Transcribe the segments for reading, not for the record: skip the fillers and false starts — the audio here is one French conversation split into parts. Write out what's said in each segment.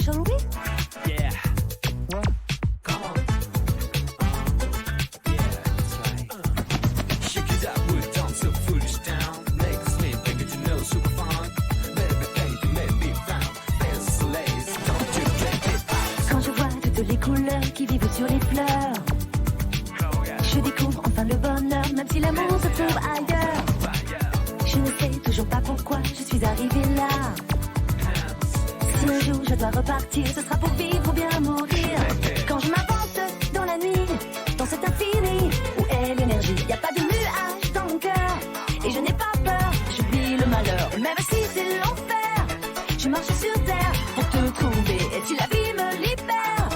shall we? Yeah. Come on. Yeah, that's right. Shake it up, we're down so foolish down. Make us me think that you know super fun. Maybe baby, maybe found. There's so lazy, don't you get it? Quand je vois toutes les couleurs qui vivent sur les fleurs, je découvre enfin le bonheur, même si l'amour se trouve ailleurs. Je ne sais toujours pas pourquoi je suis arrivée là. Si un jour je dois repartir, ce sera pour vivre ou bien mourir. Quand je m'avance dans la nuit, dans cet infini, où est l'énergie? Y a pas de nuage dans mon cœur, et je n'ai pas peur, j'oublie le malheur. Même si c'est l'enfer, je marche sur terre pour te trouver. Et si la vie me libère,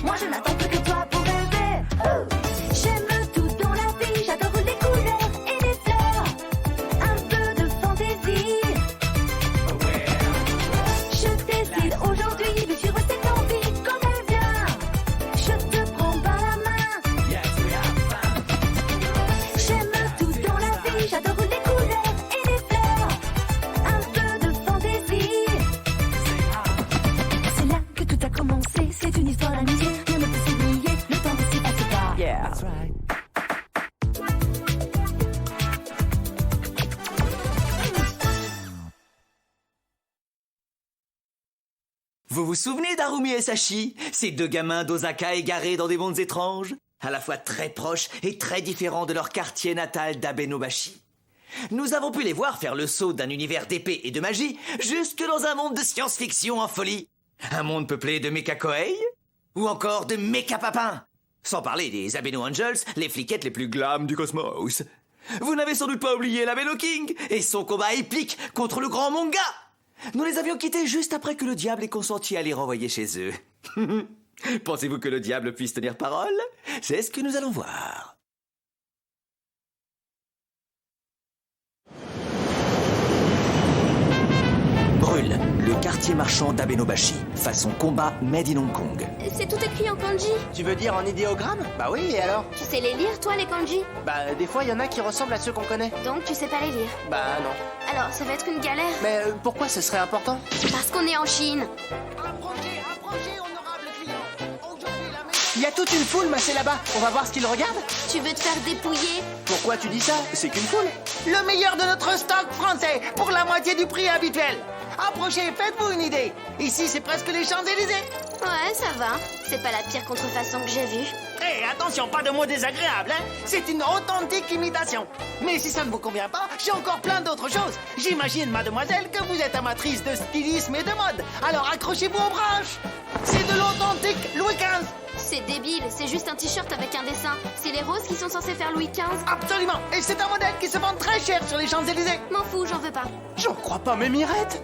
moi je n'attends plus que toi pour rêver. J'aime tout dans la vie, j'adore les couleurs et les fleurs. Un peu de fantaisie. Je décide aujourd'hui de suivre cette envie quand elle vient. Je te prends par la main. J'aime tout dans la vie, j'adore les couleurs et les fleurs. Un peu de fantaisie. C'est là que tout a commencé, c'est une histoire d'amitié. Rien ne peut s'oublier, le temps ne s'y passe pas. Yeah, that's right. Vous vous souvenez d'Harumi et Sashi, ces deux gamins d'Osaka égarés dans des mondes étranges, à la fois très proches et très différents de leur quartier natal d'Abenobashi. Nous avons pu les voir faire le saut d'un univers d'épée et de magie jusque dans un monde de science-fiction en folie. Un monde peuplé de Mecha Koei ou encore de Mecha Papin. Sans parler des Abeno Angels, les fliquettes les plus glam du cosmos. Vous n'avez sans doute pas oublié l'Abeno King et son combat épique contre le grand manga. Nous les avions quittés juste après que le diable ait consenti à les renvoyer chez eux. Pensez-vous que le diable puisse tenir parole? C'est ce que nous allons voir. Brûle, le quartier marchand d'Abenobashi, façon combat made in Hong Kong. C'est tout écrit en kanji. Tu veux dire en idéogramme? Bah oui, et alors? Tu sais les lire, toi, les kanji? Bah des fois, il y en a qui ressemblent à ceux qu'on connaît. Donc tu sais pas les lire. Bah non. Alors, ça va être une galère. Mais pourquoi ce serait important? Parce qu'on est en Chine. Approchez, honorable client. Aujourd'hui, la maison... Il y a toute une foule massée là-bas. On va voir ce qu'ils regardent. Tu veux te faire dépouiller? Pourquoi tu dis ça? C'est qu'une foule. Le meilleur de notre stock français, pour la moitié du prix habituel. Approchez, faites-vous une idée. Ici, c'est presque les Champs-Élysées. Ouais, ça va. C'est pas la pire contrefaçon que j'ai vue. Hé, attention, pas de mots désagréables, hein. C'est une authentique imitation. Mais si ça ne vous convient pas, j'ai encore plein d'autres choses. J'imagine, mademoiselle, que vous êtes amatrice de stylisme et de mode. Alors accrochez-vous aux branches. C'est de l'authentique Louis XV. C'est débile, c'est juste un t-shirt avec un dessin. C'est les roses qui sont censées faire Louis XV. Absolument. Et c'est un modèle qui se vend très cher sur les Champs-Élysées. M'en fous, j'en veux pas. J'en crois pas mes mirettes.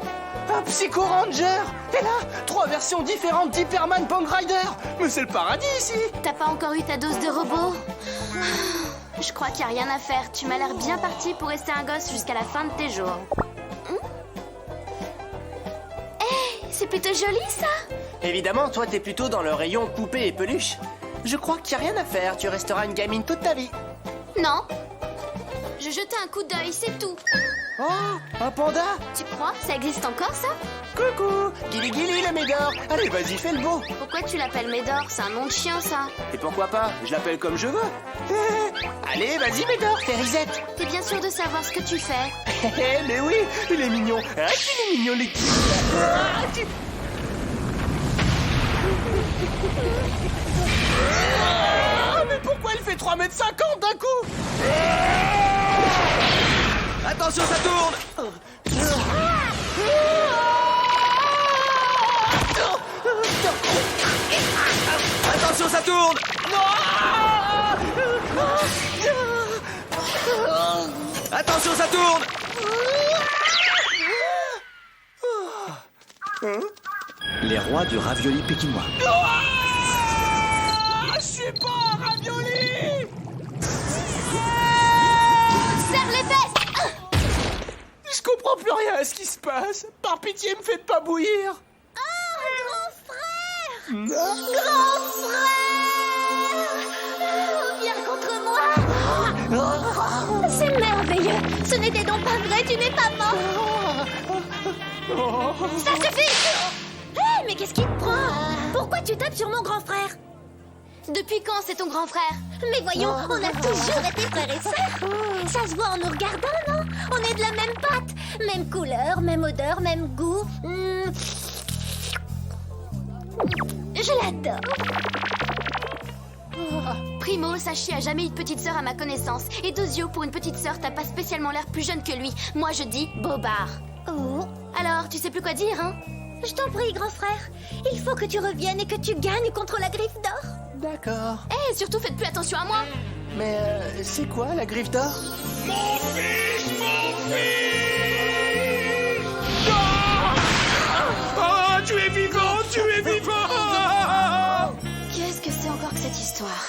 Un Psycho Ranger. Et là, 3 versions différentes d'Hyperman Punk Rider. Mais c'est le paradis ici. T'as pas encore eu ta dose de robot? Je crois qu'il y a rien à faire. Tu m'as l'air bien parti pour rester un gosse jusqu'à la fin de tes jours. C'est plutôt joli, ça. Évidemment, toi, t'es plutôt dans le rayon poupée et peluche. Je crois qu'il n'y a rien à faire. Tu resteras une gamine toute ta vie. Non. Je jetais un coup d'œil, c'est tout. Oh, un panda. Tu crois? Ça existe encore, ça? Coucou, Gili Gili le Médor. Allez, vas-y, fais le beau. Pourquoi tu l'appelles Médor? C'est un nom de chien, ça. Et pourquoi pas? Je l'appelle comme je veux. Allez, vas-y, Médor, fais risette. T'es bien sûr de savoir ce que tu fais? Mais oui, il est mignon. Ah, il est mignon, les... Mais pourquoi elle fait 3,50 m d'un coup? Attention, ça tourne! Attention, ça tourne! Attention, ça tourne! Les rois du ravioli pékinois. Je suis pas un ravioli! Serre les fesses! Je comprends plus rien à ce qui se passe. Par pitié, me faites pas bouillir. Grand frère! Grand frère! Viens contre moi! C'est merveilleux! Ce n'était donc pas vrai, tu n'es pas mort! Ça suffit! Hé, mais qu'est-ce qui te prend? tu tapes sur mon grand frère? Depuis quand c'est ton grand frère? Mais voyons, on a toujours été frères et sœurs. Ça se voit en nous regardant, non? On est de la même pâte. Même couleur, même odeur, même goût. Je l'adore. Primo, Sachi a jamais eu de petite sœur à ma connaissance. Et Dozio, pour une petite sœur, t'as pas spécialement l'air plus jeune que lui. Moi, je dis bobard. Oh, Alors, tu sais plus quoi dire, hein? je t'en prie, grand frère. Il faut que tu reviennes et que tu gagnes contre la griffe d'or. D'accord. Eh, surtout faites plus attention à moi. Mais c'est quoi la griffe d'or? Mon fils! Oh, tu es vivant! Tu es vivant! Qu'est-ce que c'est encore que cette histoire?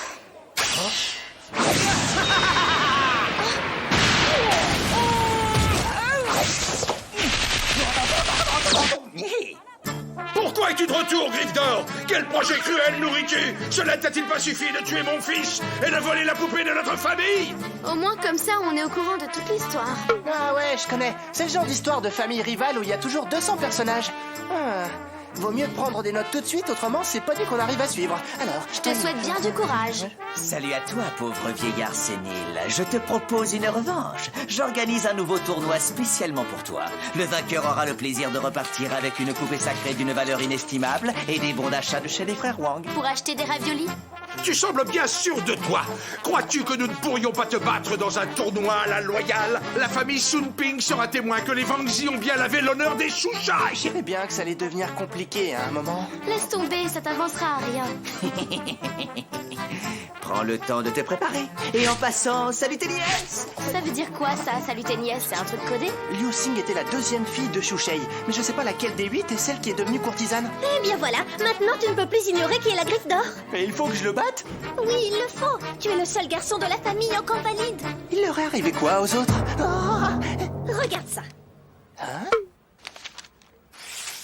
Pourquoi es-tu de retour, Griffe d'Or? Quel projet cruel nourris-tu? Cela t'a-t-il pas suffi de tuer mon fils et de voler la poupée de notre famille? Au moins, comme ça, on est au courant de toute l'histoire. Ah ouais, je connais. C'est le genre d'histoire de famille rivale où il y a toujours 200 personnages. Vaut mieux prendre des notes tout de suite, autrement c'est pas dit qu'on arrive à suivre. Alors, Je te souhaite bien du courage. Salut à toi, pauvre vieillard sénile. Je te propose une revanche. J'organise un nouveau tournoi spécialement pour toi. Le vainqueur aura le plaisir de repartir avec une poupée sacrée d'une valeur inestimable et des bons d'achat de chez les frères Wang. Pour acheter des raviolis? Tu sembles bien sûr de toi. Crois-tu que nous ne pourrions pas te battre dans un tournoi à la loyale? La famille Sun Ping sera témoin que les Wangzi ont bien lavé l'honneur des chouchas. je dirais bien que ça allait devenir compliqué à un moment. Laisse tomber, ça t'avancera à rien. Prends le temps de te préparer. Et en passant, salut tes nièces. Ça veut dire quoi, ça? Salut tes nièces, c'est un truc codé? Liu Xing était la deuxième fille de Shu Shei, mais je sais pas laquelle des 8 est celle qui est devenue courtisane. Eh bien voilà, maintenant tu ne peux plus ignorer qui est la griffe d'or. Et il faut que je le batte? Oui, il le faut. Tu es le seul garçon de la famille encore valide. Il leur est arrivé quoi aux autres? Regarde ça.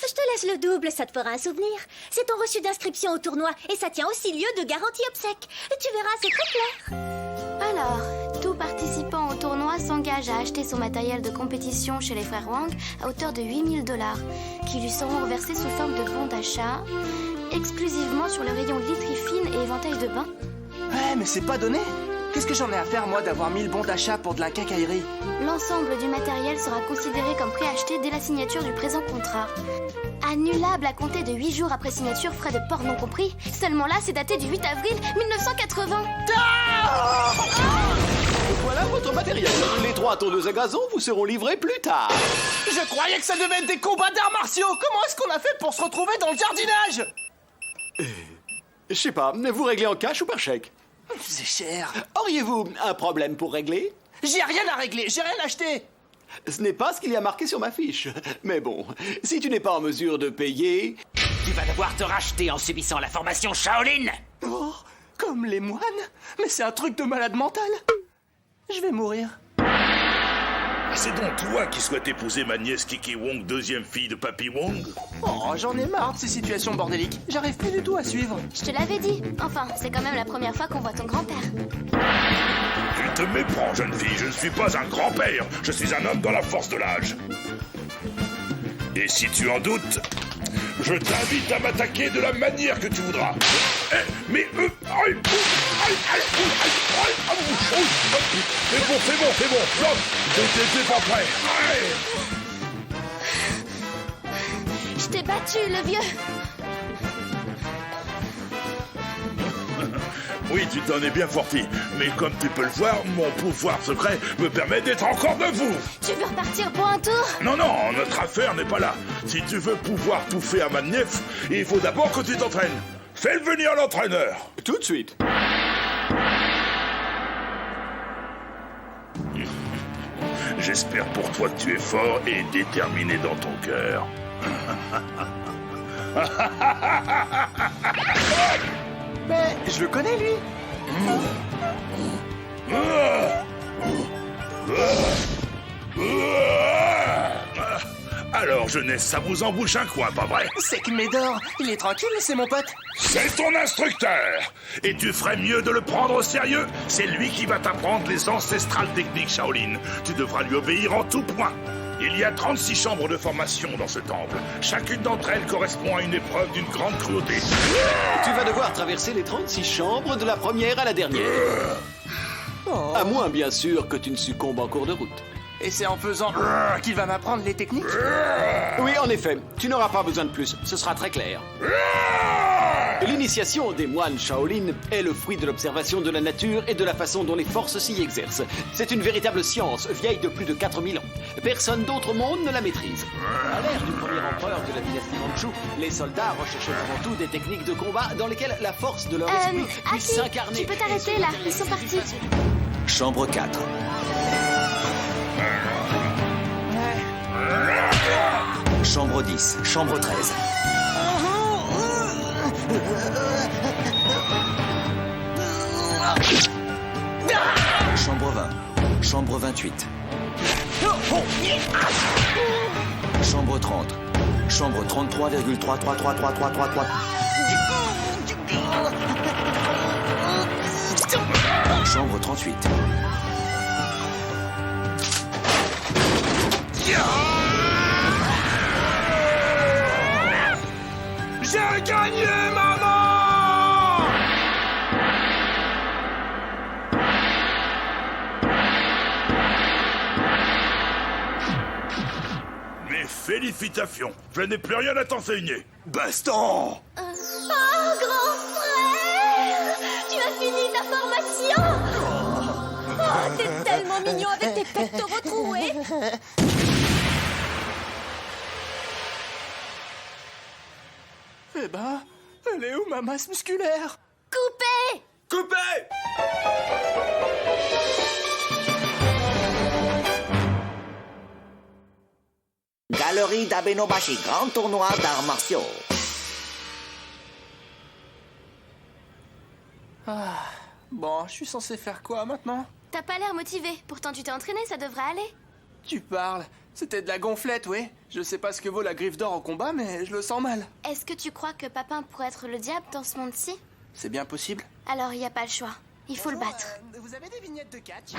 Je te laisse le double, ça te fera un souvenir. C'est ton reçu d'inscription au tournoi et ça tient aussi lieu de garantie obsèque. Tu verras, c'est très clair. Alors, tout participant au tournoi s'engage à acheter son matériel de compétition chez les frères Wang à hauteur de 8 000 $, qui lui seront reversés sous forme de bons d'achat, exclusivement sur le rayon literie fine et éventail de bain. Ouais, mais c'est pas donné. Qu'est-ce que j'en ai à faire, moi, d'avoir 1000 bons d'achat pour de la quincaillerie? L'ensemble du matériel sera considéré comme préacheté dès la signature du présent contrat. Annulable à compter de 8 jours après signature, frais de port non compris. Seulement là, c'est daté du 8 avril 1980. Voilà votre matériel. Les 3 tondeuses à gazon vous seront livrées plus tard. Je croyais que ça devait être des combats d'arts martiaux. Comment est-ce qu'on a fait pour se retrouver dans le jardinage? Je sais pas, vous réglez en cash ou par chèque? C'est cher. Auriez-vous un problème pour régler? J'ai rien à régler, j'ai rien acheté. Ce n'est pas ce qu'il y a marqué sur ma fiche. Mais bon, si tu n'es pas en mesure de payer... Tu vas devoir te racheter en subissant la formation Shaolin. Oh, comme les moines? Mais c'est un truc de malade mental. Je vais mourir. C'est donc toi qui souhaites épouser ma nièce Kiki Wong, deuxième fille de Papy Wong? Oh, j'en ai marre de ces situations bordéliques. J'arrive plus du tout à suivre. Je te l'avais dit. Enfin, c'est quand même la première fois qu'on voit ton grand-père. Tu te méprends, jeune fille. Je ne suis pas un grand-père. Je suis un homme dans la force de l'âge. Et si tu en doutes, je t'invite à m'attaquer de la manière que tu voudras. Mais c'est bon. Stop. T'es pas prêt. Je t'ai battu, le vieux. Oui, tu t'en es bien sorti. Mais comme tu peux le voir, mon pouvoir secret me permet d'être encore debout. Tu veux repartir pour un tour? Non, notre affaire n'est pas là. Si tu veux pouvoir touffer à ma nièce, il faut d'abord que tu t'entraînes. Fais venir l'entraîneur. Tout de suite. J'espère pour toi que tu es fort et déterminé dans ton cœur. Mais je le connais, lui. Alors, jeunesse, ça vous embouche un coin, pas vrai? C'est que Médor, il est tranquille, c'est mon pote. C'est ton instructeur. Et tu ferais mieux de le prendre au sérieux. C'est lui qui va t'apprendre les ancestrales techniques Shaolin. Tu devras lui obéir en tout point. Il y a 36 chambres de formation dans ce temple. Chacune d'entre elles correspond à une épreuve d'une grande cruauté. Tu vas devoir traverser les 36 chambres de la première à la dernière. À moins, bien sûr, que tu ne succombes en cours de route. Et c'est en faisant qu'il va m'apprendre les techniques? Oui, en effet, tu n'auras pas besoin de plus, ce sera très clair. L'initiation des moines Shaolin est le fruit de l'observation de la nature et de la façon dont les forces s'y exercent. C'est une véritable science, vieille de plus de 4000 ans. Personne d'autre monde ne la maîtrise. À l'ère du premier empereur de la dynastie Manchu, les soldats recherchaient avant tout des techniques de combat dans lesquelles la force de leur esprit puisse Aki, s'incarner. tu peux t'arrêter là, ils sont partis. Chambre 4. Chambre 10. Chambre 13. Chambre 20. Chambre 28. Chambre 30. Chambre 33,3333333. Chambre 38. J'ai gagné, maman! Mes félicitations, je n'ai plus rien à t'enseigner. Baston! Oh, grand frère! Tu as fini ta formation! Oh, t'es tellement mignon avec tes pectoraux troués! Eh ben, elle est où ma masse musculaire? Coupé! Coupé! Galerie d'Abenobashi, grand tournoi d'arts martiaux. Bon, je suis censé faire quoi maintenant? T'as pas l'air motivé, pourtant tu t'es entraîné, ça devrait aller. Tu parles. C'était de la gonflette, oui. Je sais pas ce que vaut la griffe d'or au combat, mais je le sens mal. Est-ce que tu crois que Papin pourrait être le diable dans ce monde-ci? C'est bien possible. Alors y a pas le choix, il faut le battre. Vous avez des vignettes de catch?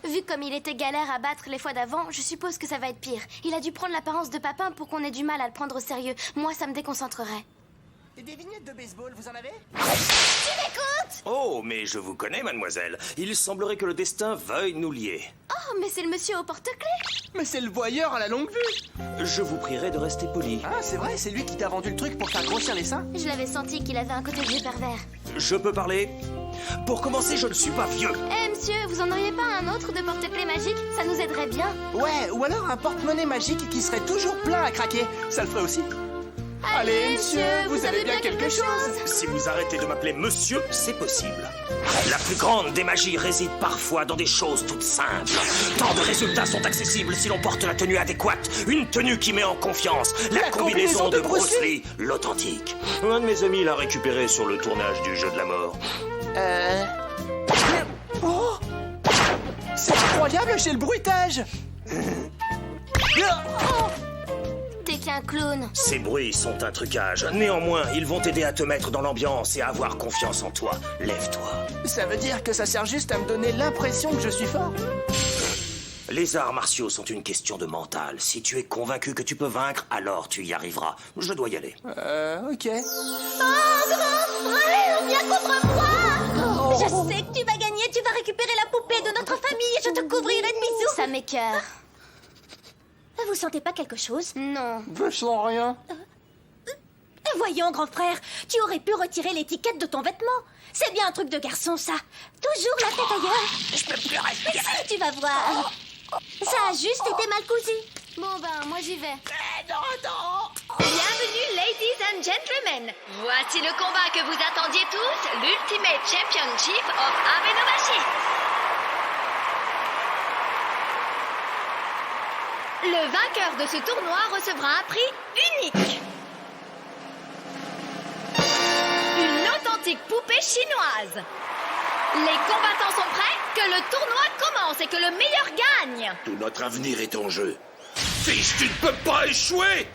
Vu comme il était galère à battre les fois d'avant, je suppose que ça va être pire. Il a dû prendre l'apparence de Papin pour qu'on ait du mal à le prendre au sérieux. Moi, ça me déconcentrerait. Et des vignettes de baseball, vous en avez? Oh, mais je vous connais, mademoiselle. Il semblerait que le destin veuille nous lier. Oh, mais c'est le monsieur au porte-clés. Mais c'est le voyeur à la longue vue. Je vous prierai de rester poli. Ah, c'est vrai, c'est lui qui t'a vendu le truc pour faire grossir les seins? Je l'avais senti qu'il avait un côté vieux pervers. Je peux parler? Pour commencer, je ne suis pas vieux. Eh, monsieur, vous en auriez pas un autre de porte-clés magique? Ça nous aiderait bien. Ouais, ou alors un porte-monnaie magique qui serait toujours plein à craquer. Ça le ferait aussi. Allez, monsieur, vous avez bien quelque chose? Si vous arrêtez de m'appeler monsieur, c'est possible. La plus grande des magies réside parfois dans des choses toutes simples. Tant de résultats sont accessibles si l'on porte la tenue adéquate. Une tenue qui met en confiance. La combinaison de Bruce Lee, l'authentique. Un de mes amis l'a récupéré sur le tournage du Jeu de la mort. Oh! C'est incroyable, j'ai le bruitage! T'es qu'un clown. Ces bruits sont un trucage. Néanmoins, ils vont t'aider à te mettre dans l'ambiance et à avoir confiance en toi. Lève-toi. Ça veut dire que ça sert juste à me donner l'impression que je suis fort? Les arts martiaux sont une question de mental. Si tu es convaincu que tu peux vaincre, alors tu y arriveras. Je dois y aller. Ok. Oh, grand frère, viens contre moi! Je sais que tu vas gagner, tu vas récupérer la poupée de notre famille et je te couvrirai de bisous. Ça m'écoeure. Vous sentez pas quelque chose? Non. Je sens rien. Voyons, grand frère, tu aurais pu retirer l'étiquette de ton vêtement. C'est bien un truc de garçon, ça. Toujours la tête ailleurs. Je peux plus respirer. Si, tu vas voir. Ça a juste été mal cousu. Bon ben, moi j'y vais. Bienvenue, ladies and gentlemen. Voici le combat que vous attendiez tous, l'Ultimate Championship of Abenobashi. Le vainqueur de ce tournoi recevra un prix unique. Une authentique poupée chinoise. Les combattants sont prêts? Que le tournoi commence et que le meilleur gagne. Tout notre avenir est en jeu. Fils, tu ne peux pas échouer!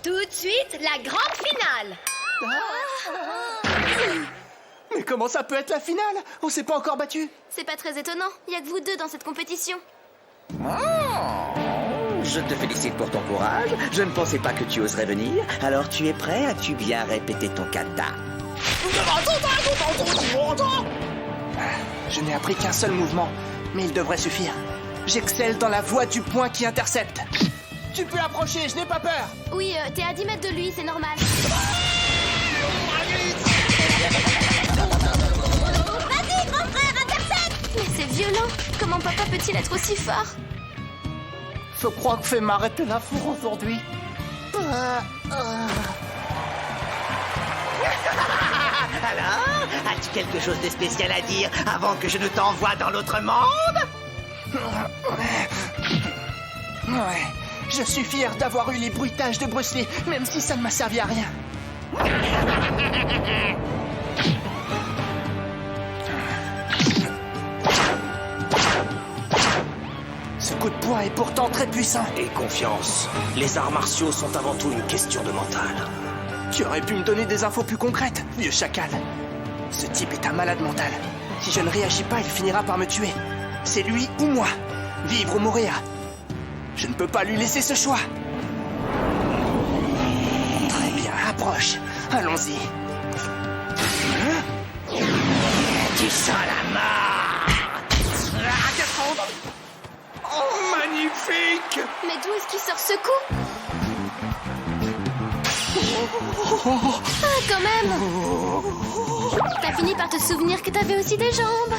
Tout de suite, la grande finale. Mais comment ça peut être la finale? On s'est pas encore battu. C'est pas très étonnant, y a que vous deux dans cette compétition. Je te félicite pour ton courage. Je ne pensais pas que tu oserais venir. Alors tu es prêt? As-tu bien répété ton kata? Je n'ai appris qu'un seul mouvement, mais il devrait suffire. J'excelle dans la voie du point qui intercepte. Tu peux approcher, je n'ai pas peur. Oui, t'es à 10 mètres de lui, c'est normal. Vas-y, grand frère, intercepte! Mais c'est violent. Comment papa peut-il être aussi fort? Je crois que fait m'arrêter la four aujourd'hui. Alors, as-tu quelque chose de spécial à dire avant que je ne t'envoie dans l'autre monde? Ouais, je suis fier d'avoir eu les bruitages de Bruce Lee, même si ça ne m'a servi à rien. Ce coup de poing est pourtant très puissant. Et confiance. Les arts martiaux sont avant tout une question de mental. Tu aurais pu me donner des infos plus concrètes, vieux chacal. Ce type est un malade mental. Si je ne réagis pas, il finira par me tuer. C'est lui ou moi. Vivre ou mourir. Je ne peux pas lui laisser ce choix. Très bien, approche. Allons-y. Tu sens la mort. Oh, magnifique! Mais d'où est-ce qu'il sort ce coup? Ah, quand même! T'as fini par te souvenir que t'avais aussi des jambes.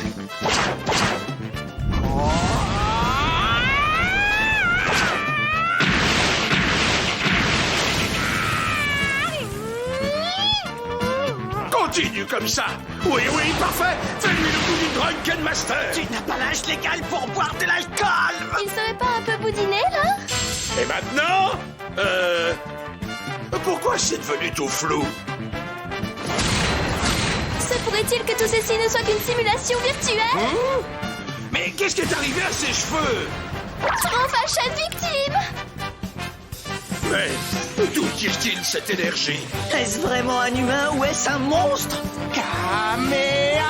Continue comme ça! Oui, oui, parfait! Fais-lui le coup du Drunken Master! Tu n'as pas l'âge légal pour boire de l'alcool. Il serait pas un peu boudiné, là? Et maintenant? Pourquoi c'est devenu tout flou? Se pourrait-il que tout ceci ne soit qu'une simulation virtuelle? Mais qu'est-ce qui est arrivé à ses cheveux? Enfin, chaque victime! Mais d'où tire-t-il cette énergie? Est-ce vraiment un humain ou est-ce un monstre? Kamehameha!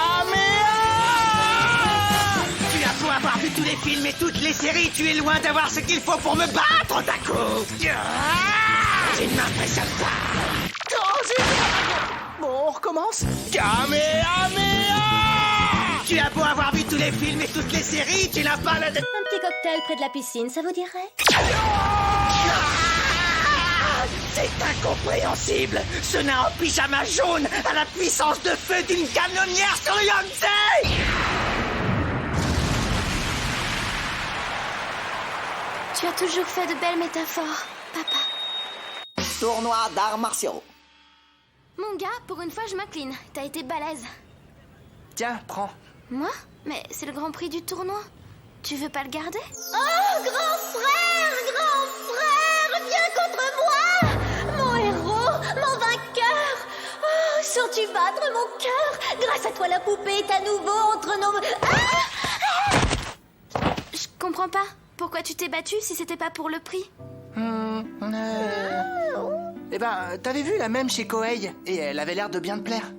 Tu as beau avoir vu tous les films et toutes les séries, tu es loin d'avoir ce qu'il faut pour me battre, Otaku. Tu ne m'impressionnes pas. Bon, on recommence. Kamehameha! Tu as beau avoir vu tous les films et toutes les séries, tu n'as pas le... Un petit cocktail près de la piscine, ça vous dirait? C'est incompréhensible. Ce nain en pyjama jaune a la puissance de feu d'une canonnière sur Yonsei. Tu as toujours fait de belles métaphores, papa. Tournoi d'arts martiaux. Mon gars, pour une fois, je m'incline. T'as été balèze. Tiens, prends. Moi? Mais c'est le grand prix du tournoi. Tu veux pas le garder? Oh, grand frère, viens contre moi! Mon héros, mon vainqueur! Oh, sens-tu battre mon cœur? Grâce à toi, la poupée est à nouveau entre nos... Je comprends pas. Pourquoi tu t'es battu si c'était pas pour le prix? Eh ben, t'avais vu la même chez Koei, et elle avait l'air de bien te plaire.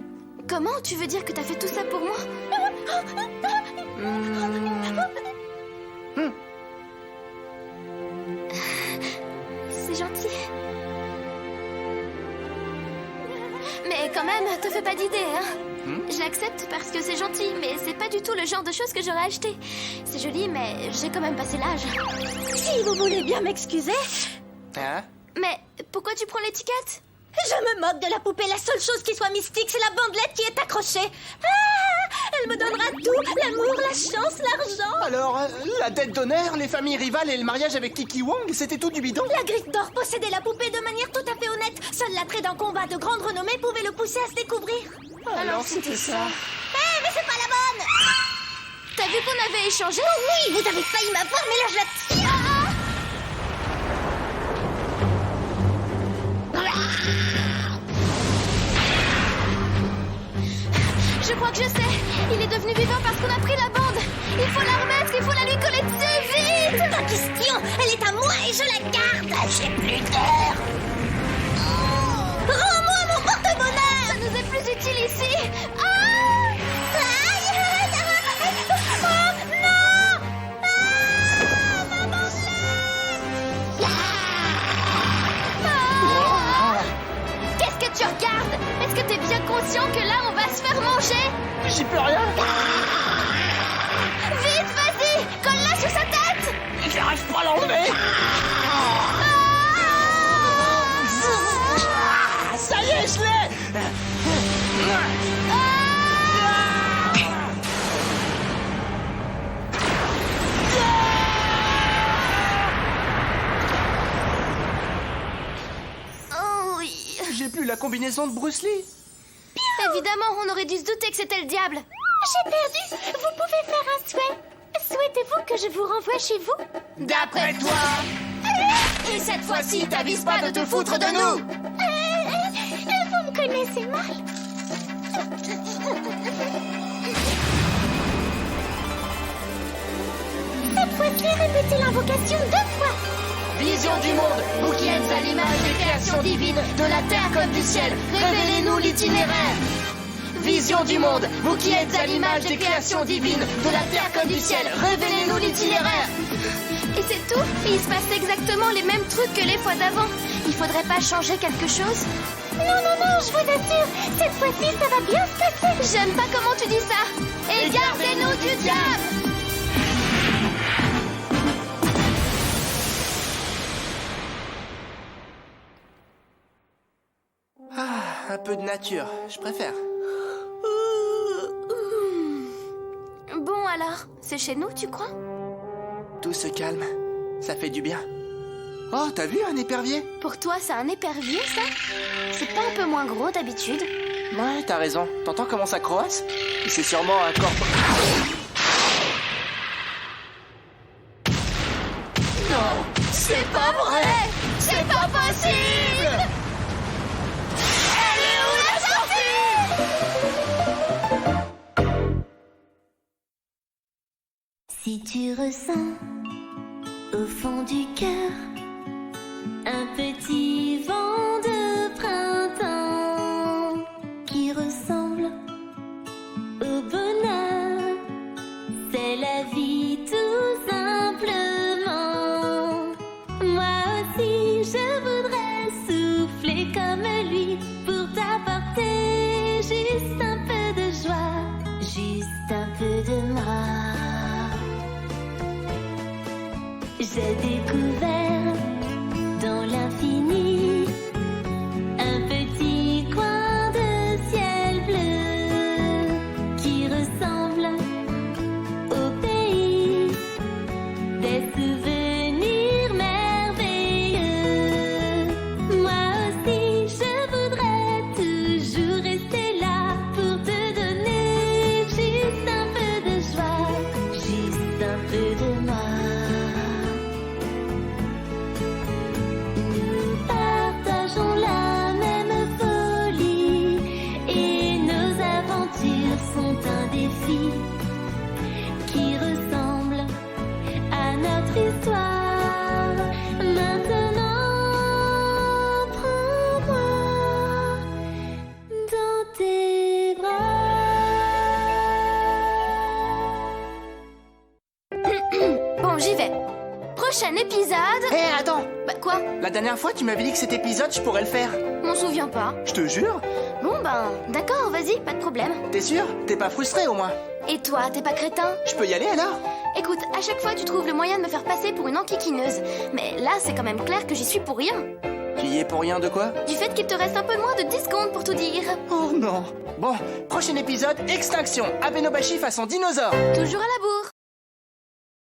Comment? Tu veux dire que t'as fait tout ça pour moi? C'est gentil. Mais quand même, te fais pas d'idée, hein? Je l'accepte parce que c'est gentil, mais c'est pas du tout le genre de choses que j'aurais acheté. C'est joli, mais j'ai quand même passé l'âge. Si vous voulez bien m'excuser, Hein? Mais pourquoi tu prends l'étiquette? je me moque de la poupée. La seule chose qui soit mystique, c'est la bandelette qui est accrochée. Ah, elle me donnera tout, l'amour, la chance, l'argent. Alors, la dette d'honneur, les familles rivales et le mariage avec Kiki Wong, c'était tout du bidon? La griffe d'or possédait la poupée de manière tout à fait honnête. Seul l'attrait d'un combat de grande renommée pouvait le pousser à se découvrir. Alors c'était ça. Mais c'est pas la bonne. T'as vu qu'on avait échangé? Oh oui, vous avez failli m'avoir, mais là je la tiens. Je crois que je sais. Il est devenu vivant parce qu'on a pris la bande. Il faut la remettre, il faut la lui coller dessus, vite! Pas question, elle est à moi et je la garde. J'ai plus d'air. Rends-moi mon porte-bonheur. Ça nous est plus utile ici. Ah! l'impression que là, on va se faire manger. J'y peux rien. Vite, vas-y, colle-la sur sa tête. J'arrive pas à l'enlever. Ça y est, je l'ai. Oh oui. J'ai plus la combinaison de Bruce Lee. Évidemment, on aurait dû se douter que c'était le diable. J'ai perdu. Vous pouvez faire un souhait. Souhaitez-vous que je vous renvoie chez vous? D'après toi. Et cette fois-ci, t'avises pas de te foutre de nous. Vous me connaissez mal. Cette fois-ci, répétez l'invocation 2 fois. Vision du monde, vous qui êtes à l'image des créations divines, de la terre comme du ciel, révélez-nous l'itinéraire. Vision du monde, vous qui êtes à l'image des créations divines, de la terre comme du ciel, révélez-nous l'itinéraire. Et c'est tout? Il se passe exactement les mêmes trucs que les fois d'avant. Il faudrait pas changer quelque chose? Non, je vous assure, cette fois-ci, ça va bien se passer. J'aime pas comment tu dis ça. Et gardez-nous du diable. Un peu de nature, je préfère. Bon alors, c'est chez nous, tu crois? Tout se calme, ça fait du bien. Oh, t'as vu un épervier? Pour toi, c'est un épervier, ça? C'est pas un peu moins gros d'habitude? Ouais, t'as raison. T'entends comment ça croasse? C'est sûrement un corps... Non, c'est pas vrai! C'est pas possible! Elle est où la sortie? Si tu ressens au fond du cœur un petit vent de printemps qui ressemble au bonheur, c'est la vie tout simplement. Moi aussi je voudrais souffler comme lui pour t'apporter juste un peu de joie, juste un peu de moi. J'ai découvert dans l'infini un petit coin de ciel bleu qui ressemble au pays des souvenirs merveilleux. Moi aussi je voudrais toujours rester là pour te donner juste un peu de joie, juste un peu de moi. Qui ressemble à notre histoire. Maintenant, prends-moi dans tes bras. Bon, j'y vais. Prochain épisode... Hé, attends! Bah quoi? La dernière fois, tu m'avais dit que cet épisode, je pourrais le faire. M'en souviens pas. Je te jure. Bon ben, d'accord, vas-y, pas de problème. T'es sûr? T'es pas frustré au moins? Et toi, t'es pas crétin? Je peux y aller alors? Écoute, à chaque fois tu trouves le moyen de me faire passer pour une enquiquineuse. Mais là, c'est quand même clair que j'y suis pour rien. Tu y es pour rien de quoi? Du fait qu'il te reste un peu moins de 10 secondes pour tout dire. Oh non! Bon, prochain épisode, extinction. Abenobashi façon dinosaure. Toujours à la bourre.